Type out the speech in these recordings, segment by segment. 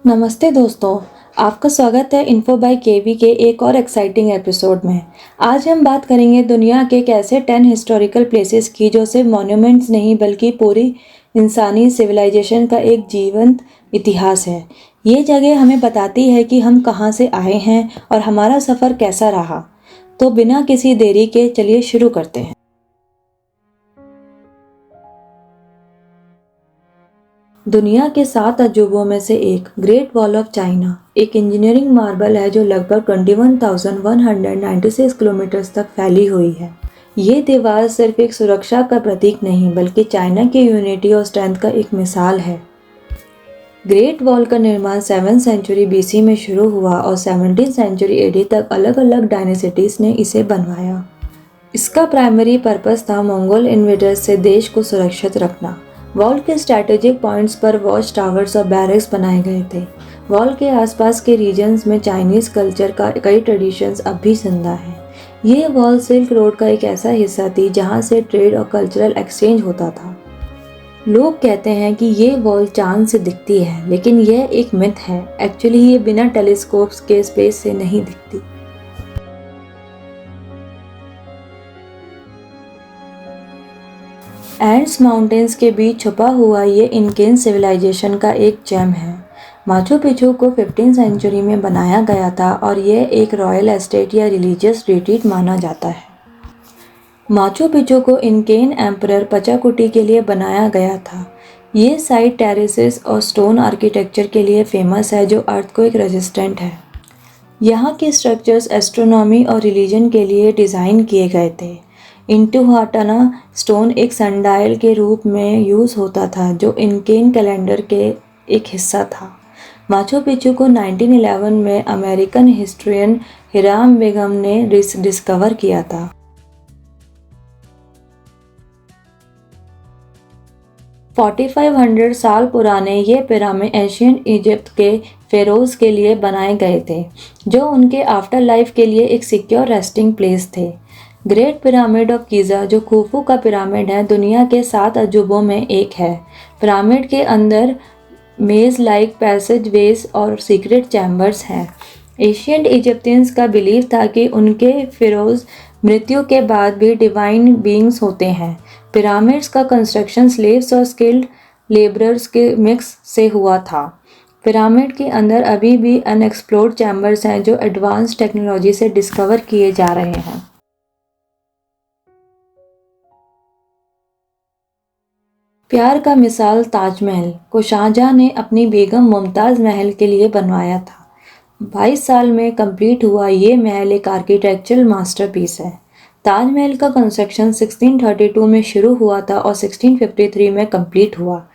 नमस्ते दोस्तों, आपका स्वागत है इन्फो बाय केवी के एक और एक्साइटिंग एपिसोड में। आज हम बात करेंगे दुनिया के ऐसे 10 हिस्टोरिकल प्लेसेस की जो सिर्फ मॉन्यूमेंट्स नहीं बल्कि पूरी इंसानी सिविलाइजेशन का एक जीवंत इतिहास है। ये जगह हमें बताती है कि हम कहाँ से आए हैं और हमारा सफ़र कैसा रहा। तो बिना किसी देरी के चलिए शुरू करते हैं। दुनिया के 7 अजूबों में से एक ग्रेट वॉल ऑफ चाइना एक इंजीनियरिंग मार्बल है जो लगभग 21,196 किलोमीटर तक फैली हुई है। ये दीवार सिर्फ एक सुरक्षा का प्रतीक नहीं बल्कि चाइना की यूनिटी और स्ट्रेंथ का एक मिसाल है। ग्रेट वॉल का निर्माण 7th सेंचुरी बीसी में शुरू हुआ और 17th सेंचुरी एडी तक अलग अलग डायनेसिटीज ने इसे बनवाया। इसका प्राइमरी पर्पस था मंगोल इन्वेडर्स से देश को सुरक्षित रखना। वॉल के स्ट्रैटेजिक पॉइंट्स पर वॉच टावर्स और बैरक्स बनाए गए थे। वॉल के आसपास के रीजन्स में चाइनीज कल्चर का कई ट्रेडिशंस अब भी जिंदा हैं। ये वॉल सिल्क रोड का एक ऐसा हिस्सा थी जहाँ से ट्रेड और कल्चरल एक्सचेंज होता था। लोग कहते हैं कि ये वॉल चांद से दिखती है, लेकिन यह एक मिथ है। एक्चुअली ये बिना टेलीस्कोप्स के स्पेस से नहीं दिखती। एंड्स माउंटेन्स के बीच छुपा हुआ ये इंकेन सिविलाइजेशन का एक जेम है। माचू पिचू को 15th सेंचुरी में बनाया गया था और यह एक रॉयल एस्टेट या रिलीजियस रिट्रीट माना जाता है। माचू पिचू को इंकेन एम्परर पचाकुटी के लिए बनाया गया था। ये साइट टेरेसेस और स्टोन आर्किटेक्चर के लिए फेमस है जो अर्थक्वेक रेजिस्टेंट है। यहाँ के स्ट्रक्चर्स एस्ट्रोनॉमी और रिलीजन के लिए डिज़ाइन किए गए थे। इंटिहुआटाना स्टोन एक सनडायल के रूप में यूज़ होता था जो इनकेन कैलेंडर के एक हिस्सा था। माचू पिचू को 1911 में अमेरिकन हिस्ट्रियन हिराम बेगम ने डिस्कवर किया था। फोर्टी 4500 साल पुराने ये पिरामिड एशियन इजिप्ट के फेरोज के लिए बनाए गए थे जो उनके आफ्टर लाइफ के लिए एक सिक्योर रेस्टिंग प्लेस थे। ग्रेट पिरामिड ऑफ गीज़ा जो खुफू का पिरामिड है दुनिया के 7 अजूबों में एक है। पिरामिड के अंदर मेज लाइक पैसेज वेज और सीक्रेट चैम्बर्स हैं। एशियंट इजिप्टियंस का बिलीव था कि उनके फिरोज मृत्यु के बाद भी डिवाइन बीइंग्स होते हैं। पिरामिड्स का कंस्ट्रक्शन स्लेव्स और स्किल्ड लेबरर्स के मिक्स से हुआ था। पिरामिड के अंदर अभी भी अनएक्सप्लोर्ड चैम्बर्स हैं जो एडवांस टेक्नोलॉजी से डिस्कवर किए जा रहे हैं। प्यार का मिसाल ताजमहल को शाहजहां ने अपनी बेगम मुमताज़ महल के लिए बनवाया था। 22 साल में कंप्लीट हुआ ये महल एक आर्किटेक्चरल मास्टरपीस है। ताजमहल का कंस्ट्रक्शन 1632 में शुरू हुआ था और 1653 में कंप्लीट हुआ।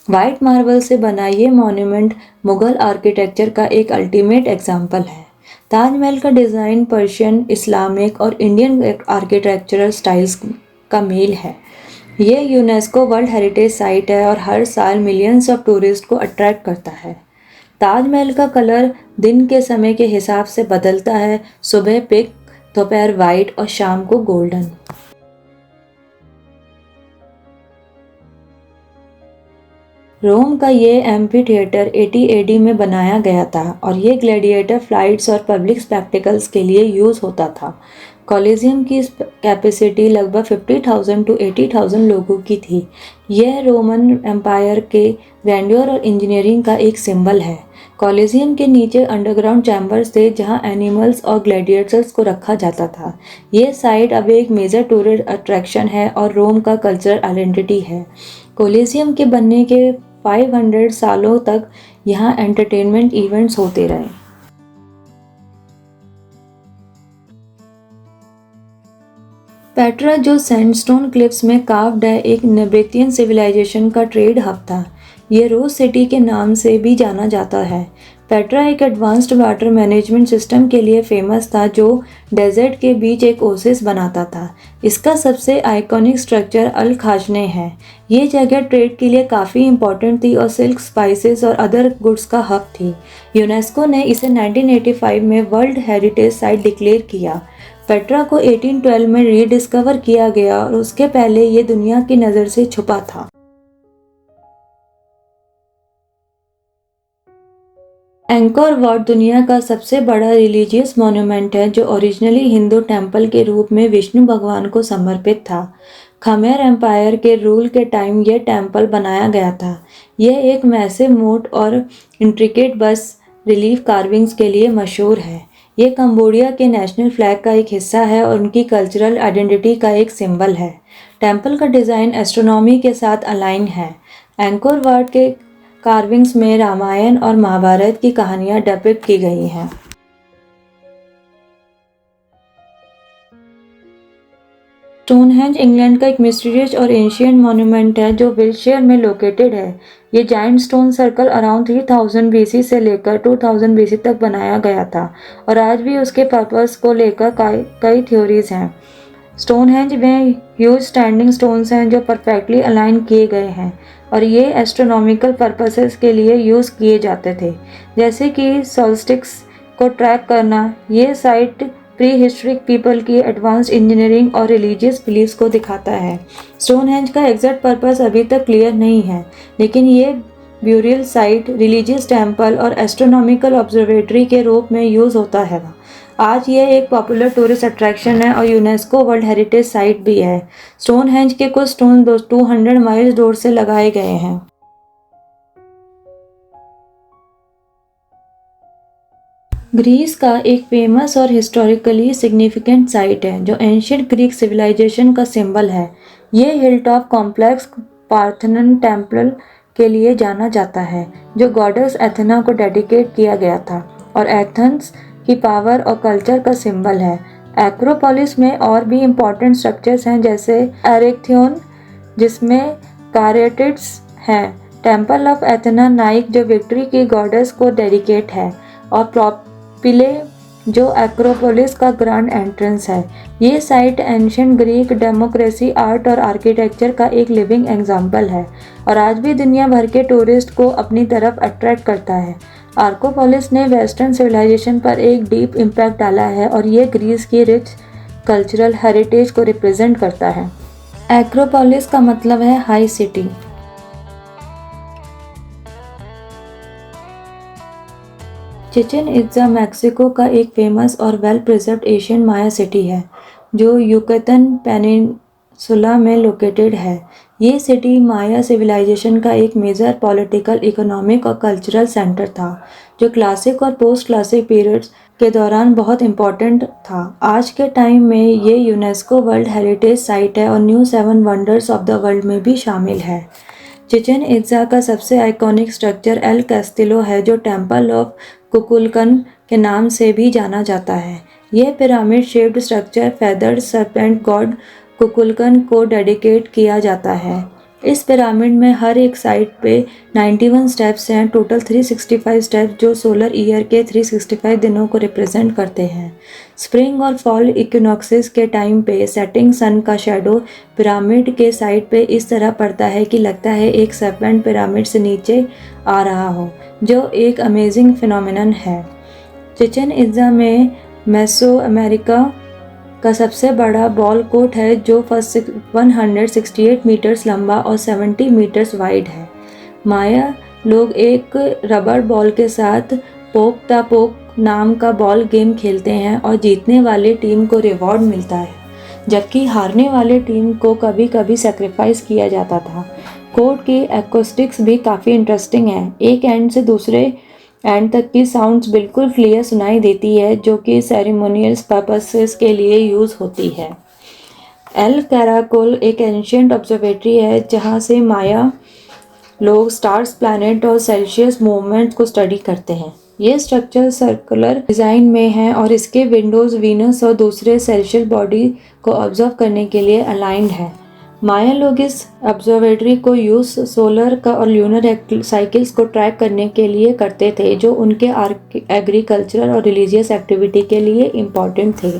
वाइट मार्बल से बना ये मॉन्यूमेंट मुगल आर्किटेक्चर का एक अल्टीमेट एग्जाम्पल है। ताजमहल का डिज़ाइन पर्शियन, इस्लामिक और इंडियन आर्किटेक्चरल स्टाइल्स का मेल है। ये यूनेस्को वर्ल्ड हेरिटेज साइट है और हर साल मिलियंस ऑफ टूरिस्ट को अट्रैक्ट करता है। ताजमहल का कलर दिन के समय के हिसाब से बदलता है, सुबह पिंक, दोपहर वाइट और शाम को गोल्डन। रोम का ये एम्फी थिएटर 80 एडी में बनाया गया था और ये ग्लैडिएटर फ्लाइट्स और पब्लिक स्पेक्टिकल्स के लिए यूज़ होता था। कॉलेजियम की कैपेसिटी लगभग 50,000 to 80,000 लोगों की थी। यह रोमन एम्पायर के ग्रैंडियर और इंजीनियरिंग का एक सिंबल है। कॉलेजियम के नीचे अंडरग्राउंड चैम्बर्स थे जहां एनिमल्स और ग्लैडिएटर्स को रखा जाता था। ये साइट अब एक मेजर टूरिस्ट अट्रैक्शन है और रोम का कल्चरल आइडेंटिटी है। कॉलेजियम के बनने के 500 सालों तक यहाँ एंटरटेनमेंट इवेंट्स होते रहे। पेट्रा जो सैंडस्टोन क्लिफ्स में कार्व्ड है एक नेबेतियन सिविलाइजेशन का ट्रेड हब था। ये रोज सिटी के नाम से भी जाना जाता है। पेट्रा एक एडवांस्ड वाटर मैनेजमेंट सिस्टम के लिए फेमस था जो डेजर्ट के बीच एक ओसिस बनाता था। इसका सबसे आइकॉनिक स्ट्रक्चर अल खाजने है। ये जगह ट्रेड के लिए काफ़ी इम्पोर्टेंट थी और सिल्क, स्पाइसेस और अदर गुड्स का हब थी। यूनेस्को ने इसे 1985 में वर्ल्ड हेरिटेज साइट डिक्लेयर किया। पेट्रा को 1812 में रीडिस्कवर किया गया और उसके पहले ये दुनिया की नज़र से छुपा था। एंकोर वाट दुनिया का सबसे बड़ा रिलीजियस मॉन्यूमेंट है जो ओरिजिनली हिंदू टेम्पल के रूप में विष्णु भगवान को समर्पित था। खमेर एम्पायर के रूल के टाइम यह टेम्पल बनाया गया था। यह एक मैसिव मोट और इंट्रिकेट बस रिलीफ कार्विंग्स के लिए मशहूर है। ये कंबोडिया के नेशनल फ्लैग का एक हिस्सा है और उनकी कल्चरल आइडेंटिटी का एक सिंबल है। टेम्पल का डिज़ाइन एस्ट्रोनॉमी के साथ अलाइन है। एंकोर वाट के कार्विंग्स में रामायण और महाभारत की कहानियां डिपिक्ट की गई हैं। स्टोनहेंज इंग्लैंड का एक मिस्टीरियस और एंशिएंट मॉन्यूमेंट है जो विल्टशयर में लोकेटेड है। ये giant stone circle around 3000 BC से लेकर 2000 बीसी तक बनाया गया था और आज भी उसके पर्पस को लेकर कई थ्योरीज हैं। स्टोनहेंज में ह्यूज स्टैंडिंग स्टोन्स हैं जो परफेक्टली अलाइन किए गए हैं और ये एस्ट्रोनॉमिकल पर्पसेस के लिए यूज़ किए जाते थे, जैसे कि सॉल्स्टिक्स को ट्रैक करना। ये साइट प्री हिस्टोरिक पीपल की एडवांस्ड इंजीनियरिंग और रिलीजियस बिलीव्स को दिखाता है। स्टोनहेंज का एग्जैक्ट पर्पस अभी तक क्लियर नहीं है, लेकिन ये ब्यूरियल साइट, रिलीजियस टेम्पल और एस्ट्रोनॉमिकल ऑब्जर्वेटरी के रूप में यूज़ होता है। आज यह एक पॉपुलर टूरिस्ट अट्रैक्शन है और यूनेस्को वर्ल्ड हेरिटेज साइट भी है। स्टोनहेंज के कुछ स्टोन 200 माइल्स दूर से लगाए गए हैं। ग्रीस का एक फेमस और हिस्टोरिकली सिग्निफिकेंट साइट है जो एंशिएंट ग्रीक सिविलाइजेशन का सिंबल है। ये हिलटॉप कॉम्प्लेक्स पार्थेनन टेम्पल के लिए जाना जाता है जो गॉडेस एथेना को डेडिकेट किया गया था और एथेंस की पावर और कल्चर का सिंबल है। एक्रोपोलिस में और भी इम्पोर्टेंट स्ट्रक्चर्स हैं जैसे एरेक्थियोन जिसमें कारिएटिड्स हैं, टेम्पल ऑफ एथेना नाइक जो विक्ट्री की गॉडेस को डेडिकेट है और प्रोपिले जो एक्रोपोलिस का ग्रैंड एंट्रेंस है। ये site ancient Greek democracy, art और आर्किटेक्चर का एक लिविंग एग्जाम्पल है और आज भी दुनिया भर के टूरिस्ट को अपनी तरफ अट्रैक्ट करता है। आर्कोपोलिस ने वेस्टर्न सिविलाइजेशन पर एक डीप इम्पैक्ट डाला है और ये ग्रीस की रिच कल्चरल हेरिटेज को रिप्रेजेंट करता है। एक्रोपोलिस का मतलब है high city. Chichen Itza Mexico का एक फेमस और वेल प्रिजर्व्ड एशियन माया सिटी है जो युकतन पेनिनसुला में लोकेटेड है। ये सिटी माया सिविलाइजेशन का एक मेजर पॉलिटिकल, इकोनॉमिक और कल्चरल सेंटर था जो क्लासिक और पोस्ट क्लासिक पीरियड्स के दौरान बहुत इम्पोर्टेंट था। आज के टाइम में ये यूनेस्को वर्ल्ड हेरिटेज साइट है और new 7 wonders of the world में भी शामिल है। चिचेन इट्जा का सबसे आइकॉनिक स्ट्रक्चर एल कैस्टिलो है जो टेम्पल ऑफ कुकुलकन के नाम से भी जाना जाता है। यह pyramid shaped structure feathered serpent god Kukulkan को डेडिकेट किया जाता है। इस पिरामिड में हर एक साइड पे 91 स्टेप्स हैं, टोटल 365 स्टेप्स जो सोलर ईयर के 365 दिनों को रिप्रेजेंट करते हैं। स्प्रिंग और फॉल इक्विनॉक्सेस के टाइम पे सेटिंग सन का शैडो पिरामिड के साइड पे इस तरह पड़ता है कि लगता है एक सर्पेंट पिरामिड से नीचे आ रहा हो, जो एक अमेजिंग फिनोमिनन है। चिचेन इट्जा में मेसो अमेरिका का सबसे बड़ा बॉल कोर्ट है जो 168 मीटर्स लंबा और 70 मीटर्स वाइड है। माया लोग एक रबर बॉल के साथ पोक द पोक नाम का बॉल गेम खेलते हैं और जीतने वाली टीम को रिवॉर्ड मिलता है, जबकि हारने वाली टीम को कभी कभी सेक्रीफाइस किया जाता था। कोर्ट की एक्रोस्टिक्स भी काफ़ी इंटरेस्टिंग है। एक एंड से दूसरे एंड तक की साउंड्स बिल्कुल क्लियर सुनाई देती है जो कि सेरेमोनियल पर्पसेस के लिए यूज़ होती है। एल कैराकोल एक एंशिएंट ऑब्जर्वेटरी है जहाँ से माया लोग स्टार्स, प्लैनेट और सेल्सियस मूवमेंट को स्टडी करते हैं। ये स्ट्रक्चर सर्कुलर डिज़ाइन में है और इसके विंडोज़ वीनस और दूसरे सेल्शियल बॉडी को ऑब्जर्व करने के लिए अलाइंड है। माया लोग इस ऑब्जर्वेटरी को यूज़ सोलर का और ल्यूनर साइकिल्स को ट्रैक करने के लिए करते थे जो उनके एग्रीकल्चरल और रिलीजियस एक्टिविटी के लिए इम्पॉर्टेंट थे।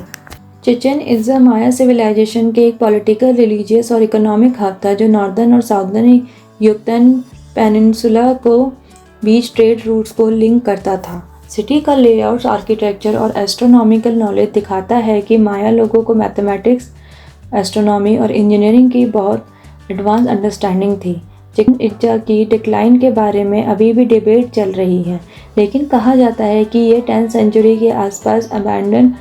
चिचेन इट्जा माया सिविलाइजेशन के एक पॉलिटिकल, रिलीजियस और इकोनॉमिक हब था जो नॉर्दर्न और साउदर्न युक्तन पेनिनसुला को बीच ट्रेड रूट्स को लिंक करता था। सिटी का लेआउट, आर्किटेक्चर और एस्ट्रोनॉमिकल नॉलेज दिखाता है कि माया लोगों को मैथमेटिक्स, एस्ट्रोनॉमी और इंजीनियरिंग की बहुत एडवांस अंडरस्टैंडिंग थी। चिकन इट्जा की डिक्लाइन के बारे में अभी भी डिबेट चल रही है, लेकिन कहा जाता है कि ये 10th सेंचुरी के आसपास अबैंडन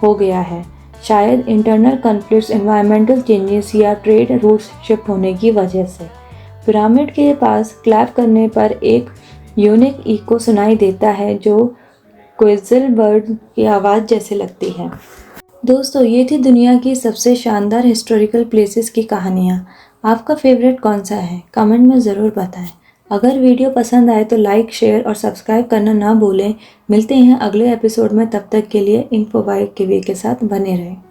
हो गया है, शायद इंटरनल कॉन्फ्लिक्ट्स, एनवायरमेंटल चेंजेस या ट्रेड रूट्स शिफ्ट होने की वजह से। पिरामिड के पास क्लैप करने पर एक यूनिक इको सुनाई देता है जो क्विज़ल बर्ड की आवाज़ जैसे लगती है। दोस्तों, ये थी दुनिया की सबसे शानदार हिस्टोरिकल प्लेसेस की कहानियाँ। आपका फेवरेट कौन सा है? कमेंट में ज़रूर बताएं। अगर वीडियो पसंद आए तो लाइक, शेयर और सब्सक्राइब करना ना भूलें। मिलते हैं अगले एपिसोड में, तब तक के लिए इन्फो बाय किवी के साथ बने रहें।